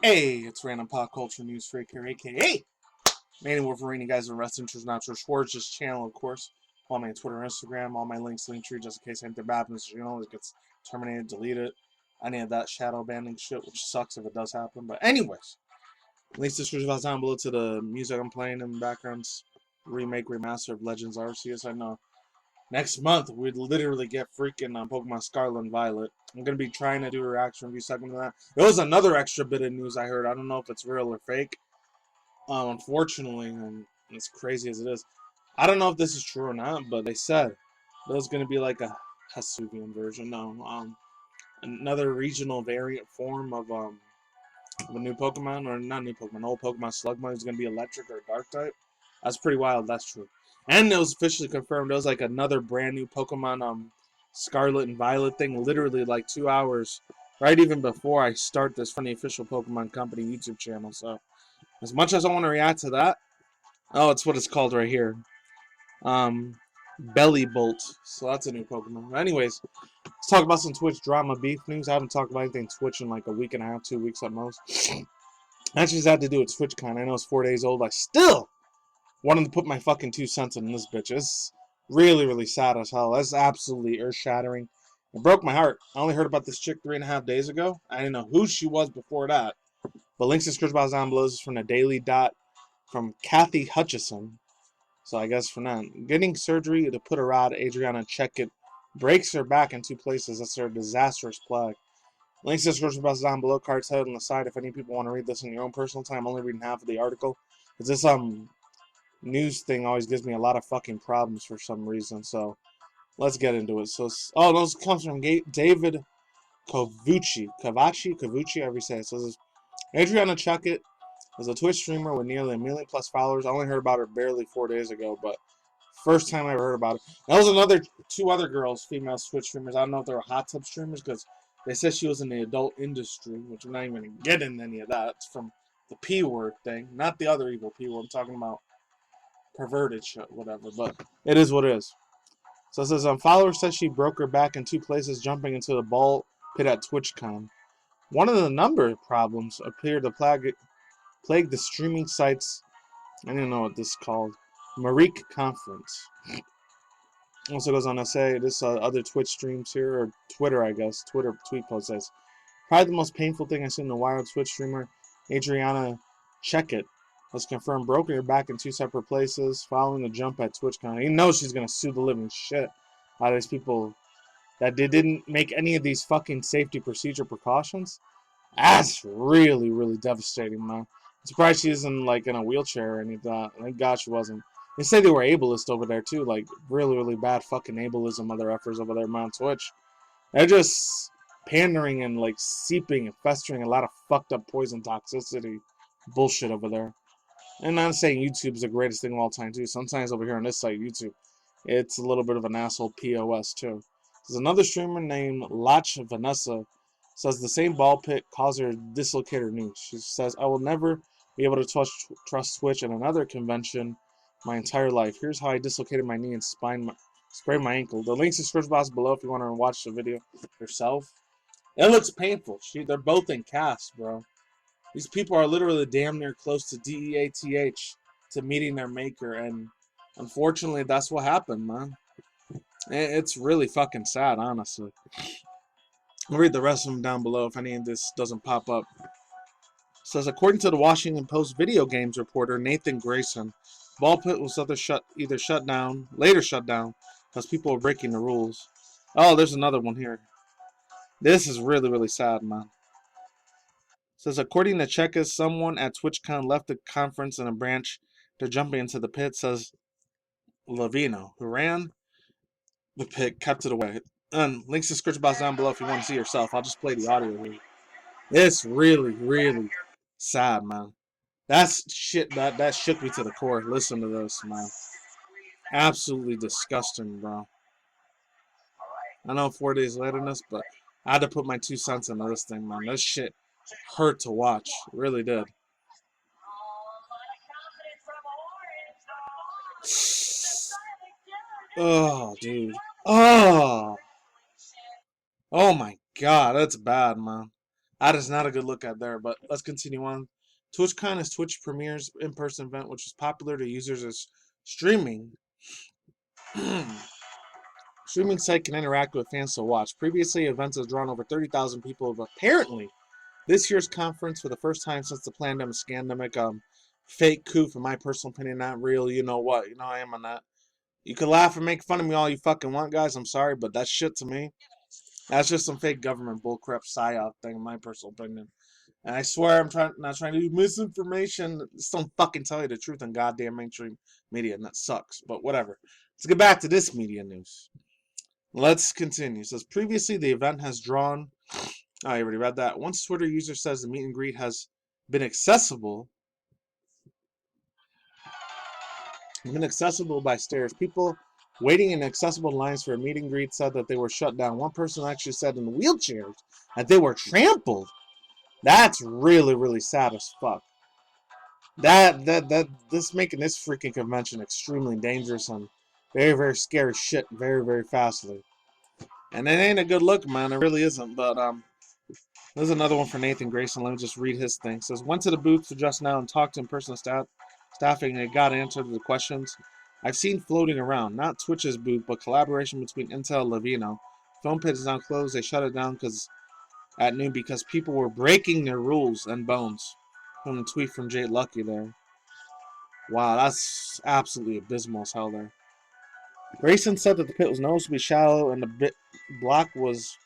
Hey, it's Random Pop Culture News Freak here, aka Manny Wolverine. You guys are wrestling not sure towards this channel, of course. All my Twitter and Instagram, all my links, Linktree, just in case anything bad happens, it gets terminated, deleted. Any of that shadow banning shit, which sucks if it does happen. But anyways, links description down below to the music I'm playing in the backgrounds. Remake, remaster of Legends Arceus. I know. Next month, we'd literally get freaking Pokemon Scarlet and Violet. I'm going to be trying to do a reaction review segment of that. There was another extra bit of news I heard. I don't know if it's real or fake. Unfortunately, and as crazy as it is, I don't know if this is true or not, but they said there's going to be like a Hisuian version. No, another regional variant form of a new Pokemon, or not new Pokemon, old Pokemon Slugma is going to be electric or dark type. That's pretty wild. That's true. And it was officially confirmed. There was like another brand new Pokemon Scarlet and Violet thing, literally like 2 hours, right even before I start this from the official Pokemon Company YouTube channel. So as much as I want to react to that, oh, it's what it's called right here. Belly Bolt. So that's a new Pokemon. Anyways, let's talk about some Twitch drama beef news. I haven't talked about anything Twitch in like a week and a half, 2 weeks at most. That just had to do with TwitchCon. I know it's 4 days old. I still wanted to put my fucking 2 cents in this bitch. It's really, really sad as hell. That's absolutely earth-shattering. It broke my heart. I only heard about this chick 3.5 days ago. I didn't know who she was before that. But links to description box down below. This is from the Daily Dot from Kathy Hutchison. So I guess from that, getting surgery to put a rod, Adriana chechit breaks her back in 2 places. That's her disastrous plague. Links to description box down below. Cards head on the side. If any people want to read this in your own personal time, I'm only reading half of the article. Is this news thing always gives me a lot of fucking problems for some reason. So let's get into it. So those comes from David Cavucci, however you say it. So this is Adriana chechit is a Twitch streamer with nearly 1 million plus followers. I only heard about her barely 4 days ago, but first time I ever heard about it. That was another 2 other girls, female Twitch streamers. I don't know if they were hot tub streamers because they said she was in the adult industry, which I'm not even going to get into any of that. It's from the P word thing, not the other evil P word. I'm talking about perverted shit, whatever. But it is what it is. So it says, followers said she broke her back in 2 places jumping into the ball pit at TwitchCon. One of the number of problems appeared to plague the streaming sites. I don't know what this is called. Marik Conference. Also goes on to say this other Twitch streams here, or Twitter, I guess. Twitter tweet post says, probably the most painful thing I've seen in a while. Twitch streamer Adriana chechit has confirmed broken her back in 2 separate places following the jump at TwitchCon. He knows she's going to sue the living shit out of these people that they didn't make any of these fucking safety procedure precautions. That's really, really devastating, man. I'm surprised she isn't like in a wheelchair or anything. Thank God she wasn't. They say they were ableist over there too, like really, really bad fucking ableism mother effers over there on Twitch. They're just pandering and like seeping and festering a lot of fucked up poison toxicity bullshit over there. And I'm saying YouTube's the greatest thing of all time too. Sometimes over here on this site, YouTube, it's a little bit of an asshole POS too. There's another streamer named LochVaness says the same ball pit caused her to dislocate her knee. She says, I will never be able to trust Twitch at another convention my entire life. Here's how I dislocated my knee and sprained my ankle. The link's in the description box below if you want to watch the video yourself. It looks painful. They're both in cast, bro. These people are literally damn near close to DEATH to meeting their maker, and unfortunately, that's what happened, man. It's really fucking sad, honestly. I'll read the rest of them down below if any of this doesn't pop up. It says, according to the Washington Post video games reporter Nathan Grayson, ball pit was later shut down because people were breaking the rules. Oh, there's another one here. This is really, really sad, man. It says, according to Chekas, someone at TwitchCon left the conference in a branch. They're jumping into the pit, says Lavino, who ran the pit, kept it away. And links to the description box down below if you want to see yourself. I'll just play the audio here. It's really, really sad, man. That's shit that shook me to the core. Listen to this, man. Absolutely disgusting, bro. I know 4 days later than this, but I had to put my 2 cents into this thing, man. This shit hurt to watch. It really did. Oh, dude. Oh. Oh my god, that's bad, man. That is not a good look at there, but let's continue on. TwitchCon is Twitch Premier's in-person event, which is popular to users as streaming. Streaming site can interact with fans to watch. Previously, events have drawn over 30,000 people, but apparently, this year's conference, for the first time since the scandemic, fake coup, for my personal opinion, not real. You know what? You know I am on that. You can laugh and make fun of me all you fucking want, guys. I'm sorry, but that shit to me, that's just some fake government bullcrap psyop thing, in my personal opinion. And I swear I'm not trying to do misinformation. Just don't fucking tell you the truth on goddamn mainstream media, and that sucks. But whatever. Let's get back to this media news. Let's continue. It says previously the event has drawn. I already read that. Once Twitter user says the meet and greet has been accessible by stairs. People waiting in accessible lines for a meet and greet said that they were shut down. One person actually said in wheelchairs that they were trampled. That's really, really sad as fuck. This making this freaking convention extremely dangerous and very, very scary shit very, very fastly. And it ain't a good look, man. It really isn't. But there's another one for Nathan Grayson. Let me just read his thing. It says, went to the booth for just now and talked to in-person staffing and got answered the questions I've seen floating around. Not Twitch's booth, but collaboration between Intel and Levino. Film pit is now closed. They shut it down at noon because people were breaking their rules and bones. From the tweet from Jade Lucky there. Wow, that's absolutely abysmal as hell there. Grayson said that the pit was noticeably shallow and the block was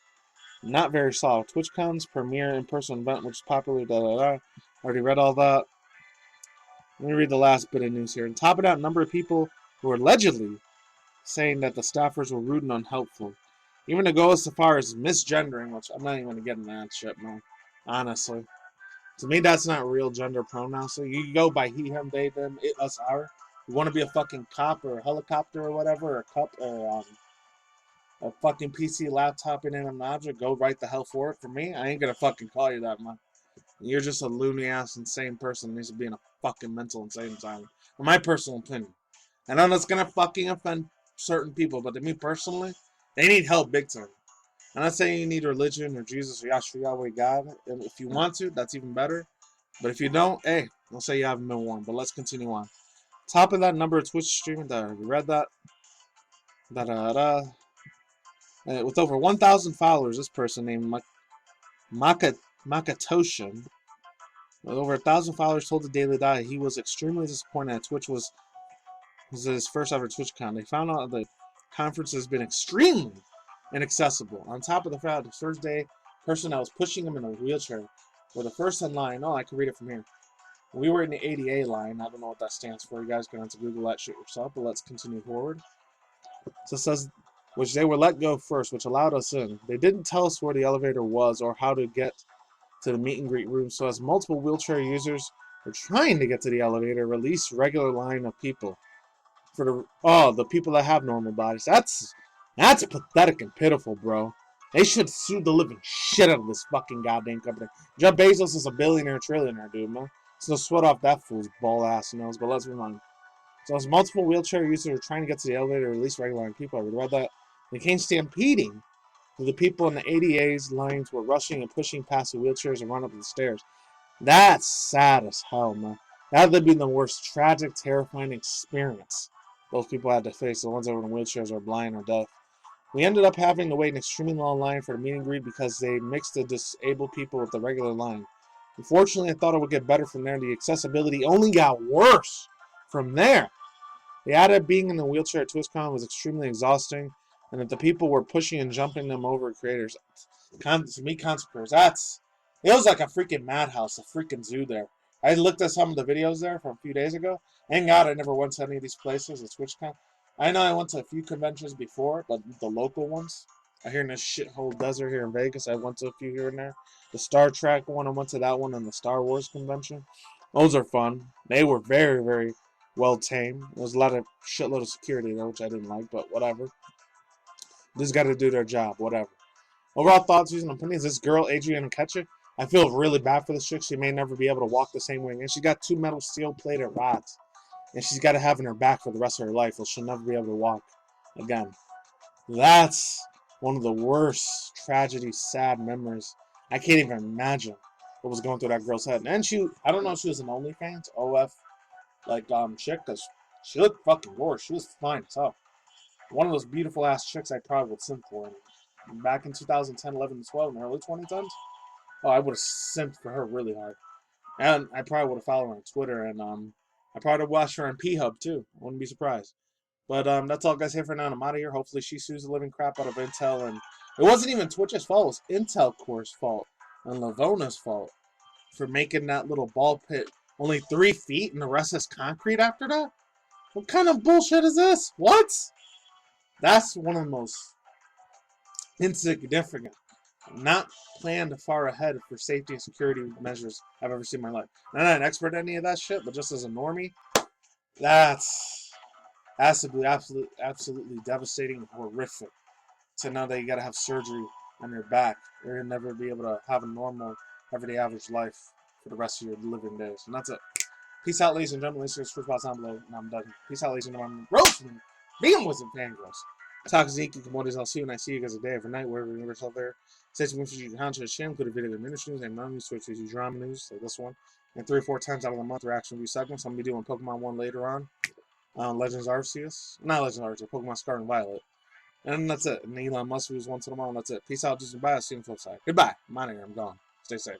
not very solid. TwitchCon's premier in-person event, which is popular, Already read all that. Let me read the last bit of news here. On top of that, a number of people who were allegedly saying that the staffers were rude and unhelpful. Even to go as far as misgendering, which I'm not even going to get into that shit, man. Honestly. To me, that's not real gender pronouns. So you go by he, him, they, them, it, us, our. You want to be a fucking cop or a helicopter or whatever, or a cup or a fucking PC laptop in an object, go right the hell for it. For me, I ain't gonna fucking call you that, man. You're just a loony ass insane person who needs to be in a fucking mental insane asylum. In my personal opinion. I know that's gonna fucking offend certain people, but to me personally, they need help big time. I'm not saying you need religion or Jesus or Yahshua Yahweh God. And if you want to, that's even better. But if you don't, hey, I'll say you haven't been warned. But let's continue on. Top of that number of Twitch streaming, we read that. With over 1,000 followers, this person named Makatoshin, with over 1,000 followers, told the Daily Dot he was extremely disappointed that Twitch was his first ever TwitchCon. They found out the conference has been extremely inaccessible. On top of the fact, the first day, person that was pushing him in a wheelchair were the first in line. Oh, I can read it from here. We were in the ADA line. I don't know what that stands for. You guys can have to Google that shit yourself, but let's continue forward. So it says, which they were let go first, which allowed us in. They didn't tell us where the elevator was or how to get to the meet and greet room, so as multiple wheelchair users were trying to get to the elevator, released regular line of people. For the people that have normal bodies. That's pathetic and pitiful, bro. They should sue the living shit out of this fucking goddamn company. Jeff Bezos is a billionaire, trillionaire, dude, man. So sweat off that fool's ball ass nose, but let's move on. So as multiple wheelchair users are trying to get to the elevator, release regular people. I read that. They came stampeding. The people in the ADA's lines were rushing and pushing past the wheelchairs and run up the stairs. That's sad as hell, man. That would be the worst tragic, terrifying experience those people had to face, the ones that were in wheelchairs or blind or deaf. We ended up having to wait an extremely long line for the meet and greet because they mixed the disabled people with the regular line. Unfortunately, I thought it would get better from there. The accessibility only got worse from there. The added being in the wheelchair at TwitchCon was extremely exhausting, and that the people were pushing and jumping them over creators. To me, consequences. It was like a freaking madhouse, a freaking zoo there. I looked at some of the videos there from a few days ago. Thank God I never went to any of these places at TwitchCon. I know I went to a few conventions before, but the local ones. I hear in this shithole desert here in Vegas, I went to a few here and there. The Star Trek one, I went to that one, and the Star Wars convention. Those are fun. They were very, very well tamed. There was a shitload of security there, which I didn't like, but whatever. Just got to do their job, whatever. Overall thoughts, views, and opinions. This girl, Adriana Ketcher, I feel really bad for this chick. She may never be able to walk the same way again. She got 2 metal steel-plated rods, and she's got to have in her back for the rest of her life, or she'll never be able to walk again. That's one of the worst tragedy, sad memories I can't even imagine what was going through that girl's head. And I don't know if she was an OnlyFans, OF, chick, because she looked fucking gorgeous. She was fine as hell. One of those beautiful ass chicks I probably would simp for. And back in 2010, 11, and 12, in the early 2010s, oh, I would have simped for her really hard. And I probably would have followed her on Twitter, and I probably would have watched her on P-Hub too. I wouldn't be surprised. But that's all guys here for now. I'm out of here. Hopefully she sues the living crap out of Intel. And it wasn't even Twitch's fault. It was Intel Core's fault and LochVaness' fault for making that little ball pit only 3 feet and the rest is concrete after that? What kind of bullshit is this? What? That's one of the most insignificant, not planned far ahead for safety and security measures I've ever seen in my life. I'm not an expert at any of that shit, but just as a normie, that's to be absolutely devastating and horrific. So now that you gotta have surgery on your back, or you'll never be able to have a normal, everyday average life for the rest of your living days. And that's it. Peace out, ladies and gentlemen. Ladies and gentlemen, down below, and I'm done. Peace out, ladies and gentlemen. Roastman, being with some fangirls. Talk Zeke, commodities. I'll see you, and I see you guys a day every night, wherever you're out there. Stay tuned for your content, share, include a video of ministry news and non-news, switch to drama news, like this one. And 3 or 4 times out of the month, reaction review segments. I'm going to be doing Pokemon 1 later on. Legends Arceus. Not Legends Arceus, Pokemon Scarlet and Violet. And that's it. And Elon Musk was one tomorrow, and that's it. Peace out, Disney. Bye. See you on the flip side. Goodbye. I'm out of here. I'm gone. Stay safe.